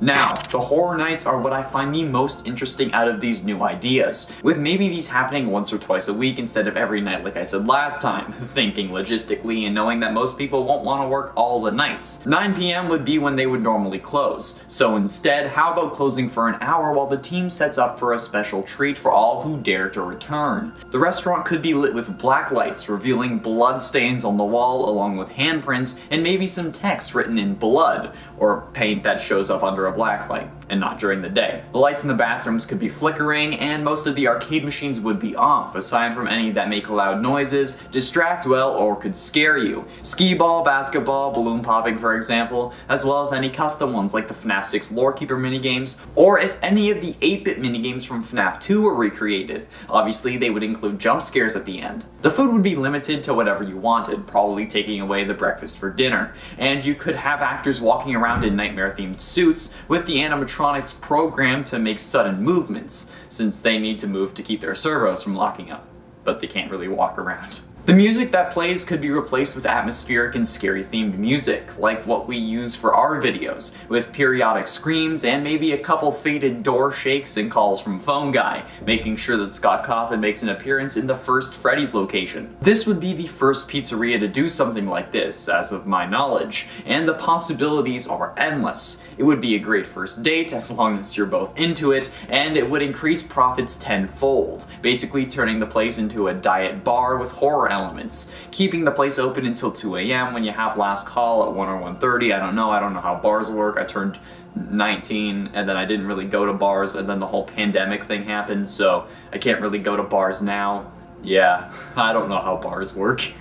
Now, the horror nights are what I find the most interesting out of these new ideas, with maybe these happening once or twice a week instead of every night like I said last time, thinking logistically and knowing that most people won't want to work all the nights. 9 p.m. would be when they would normally close, so instead, how about closing for an hour while the team sets up for a special treat for all who dare to return? The restaurant could be lit with black lights, revealing blood stains on the wall along with handprints and maybe some text written in blood, or paint that shows up under a black light, and not during the day. The lights in the bathrooms could be flickering, and most of the arcade machines would be off, aside from any that make loud noises, distract well, or could scare you. Skee ball, basketball, balloon popping for example, as well as any custom ones like the FNAF 6 Lore Keeper minigames, or if any of the 8-bit minigames from FNAF 2 were recreated. Obviously, they would include jump scares at the end. The food would be limited to whatever you wanted, probably taking away the breakfast for dinner, and you could have actors walking around in nightmare-themed suits, with the animatronics programmed to make sudden movements, since they need to move to keep their servos from locking up, but they can't really walk around. The music that plays could be replaced with atmospheric and scary themed music, like what we use for our videos, with periodic screams and maybe a couple faded door shakes and calls from Phone Guy, making sure that Scott Cawthon makes an appearance in the first Freddy's location. This would be the first pizzeria to do something like this, as of my knowledge, and the possibilities are endless. It would be a great first date as long as you're both into it, and it would increase profits tenfold, basically turning the place into a diet bar with horror elements, keeping the place open until 2 a.m. when you have last call at 1 or 1:30. I don't know how bars work. I turned 19 and then I didn't really go to bars, and then the whole pandemic thing happened, so I can't really go to bars now. Yeah, I don't know how bars work.